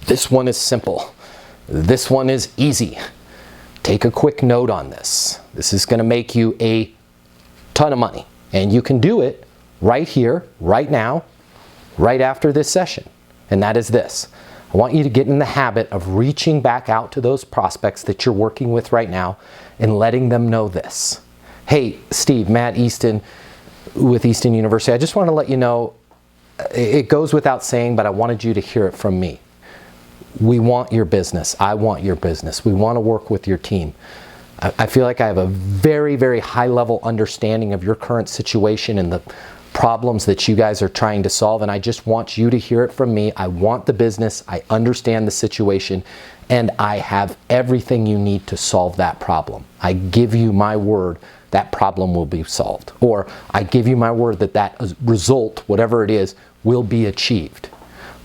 This one is simple. This one is easy. Take a quick note on this. This is going to make you a ton of money. And you can do it right here, right now, right after this session. And that is this. I want you to get in the habit of reaching back out to those prospects that you're working with right now and letting them know this. Hey, Steve, Matt Easton with Easton University, I just want to let you know, it goes without saying, but I wanted you to hear it from me. We want your business. I want your business. We want to work with your team. I feel like I have a very, very high level understanding of your current situation and the problems that you guys are trying to solve, and I just want you to hear it from me. I want the business. I understand the situation, and I have everything you need to solve that problem. I give you my word that problem will be solved, or I give you my word that that result, whatever it is, will be achieved.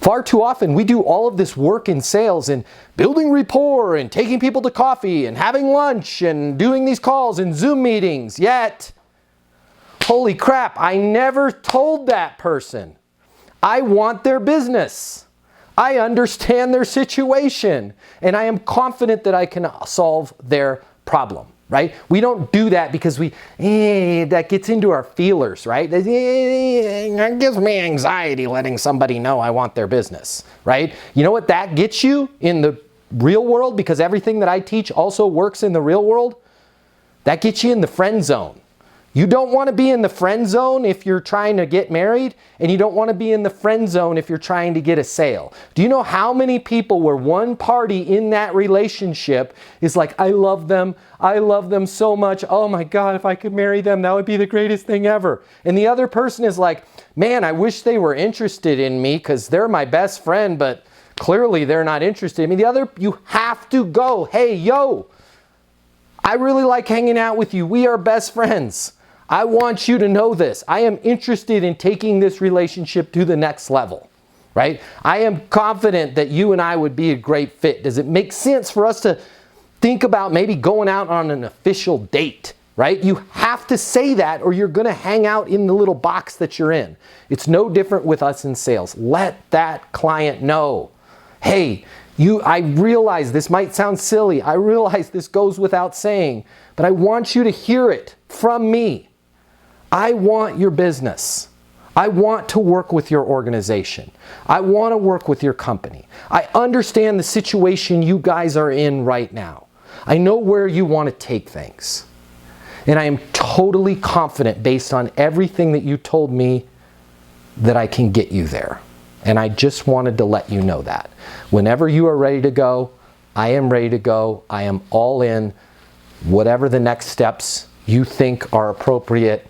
Far too often, we do all of this work in sales and building rapport and taking people to coffee and having lunch and doing these calls and Zoom meetings, yet, holy crap, I never told that person. I want their business. I understand their situation, and I am confident that I can solve their problem. Right? We don't do that because that gets into our feelers, right? That gives me anxiety letting somebody know I want their business, right? You know what that gets you in the real world? Because everything that I teach also works in the real world. That gets you in the friend zone. You don't want to be in the friend zone if you're trying to get married, and you don't want to be in the friend zone if you're trying to get a sale. Do you know how many people where one party in that relationship is like, I love them so much, oh my God, if I could marry them, that would be the greatest thing ever. And the other person is like, man, I wish they were interested in me because they're my best friend, but clearly they're not interested in me. The other, you have to go, hey, yo, I really like hanging out with you. We are best friends. I want you to know this. I am interested in taking this relationship to the next level, right? I am confident that you and I would be a great fit. Does it make sense for us to think about maybe going out on an official date, right? You have to say that or you're going to hang out in the little box that you're in. It's no different with us in sales. Let that client know, hey, I realize this might sound silly. I realize this goes without saying, but I want you to hear it from me. I want your business. I want to work with your organization. I want to work with your company. I understand the situation you guys are in right now. I know where you want to take things. And I am totally confident based on everything that you told me that I can get you there. And I just wanted to let you know that. Whenever you are ready to go, I am ready to go. I am all in. Whatever the next steps you think are appropriate,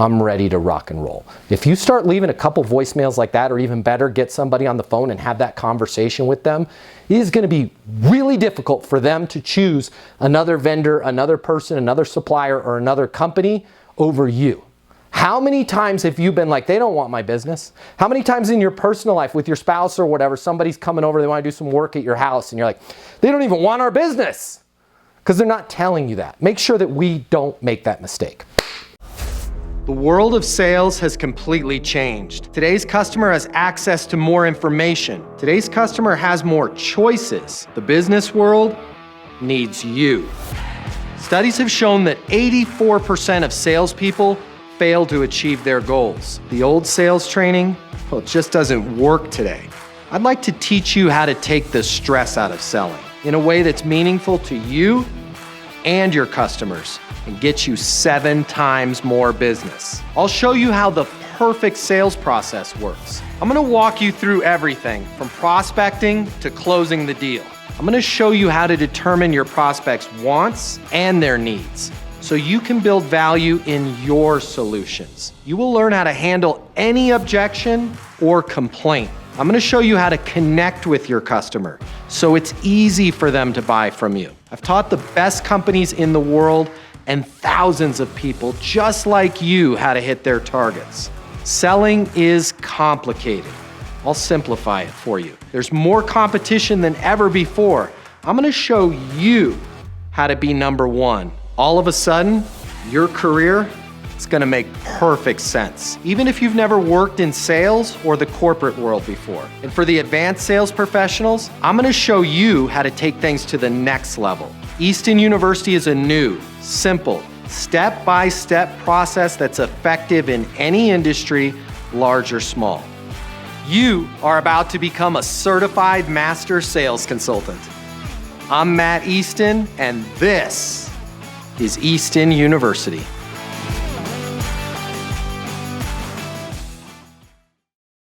I'm ready to rock and roll. If you start leaving a couple voicemails like that, or even better, get somebody on the phone and have that conversation with them, it is going to be really difficult for them to choose another vendor, another person, another supplier, or another company over you. How many times have you been like, they don't want my business? How many times in your personal life with your spouse or whatever, somebody's coming over, they want to do some work at your house, and you're like, they don't even want our business? Because they're not telling you that. Make sure that we don't make that mistake. The world of sales has completely changed. Today's customer has access to more information. Today's customer has more choices. The business world needs you. Studies have shown that 84% of salespeople fail to achieve their goals. The old sales training, well, it just doesn't work today. I'd like to teach you how to take the stress out of selling in a way that's meaningful to you and your customers and get you 7 times more business. I'll show you how the perfect sales process works. I'm gonna walk you through everything from prospecting to closing the deal. I'm gonna show you how to determine your prospects' wants and their needs so you can build value in your solutions. You will learn how to handle any objection or complaint. I'm gonna show you how to connect with your customer so it's easy for them to buy from you. I've taught the best companies in the world and thousands of people just like you how to hit their targets. Selling is complicated. I'll simplify it for you. There's more competition than ever before. I'm gonna show you how to be number one. All of a sudden, your career It's gonna make perfect sense, even if you've never worked in sales or the corporate world before. And for the advanced sales professionals, I'm gonna show you how to take things to the next level. Easton University is a new, simple, step-by-step process that's effective in any industry, large or small. You are about to become a certified master sales consultant. I'm Matt Easton, and this is Easton University.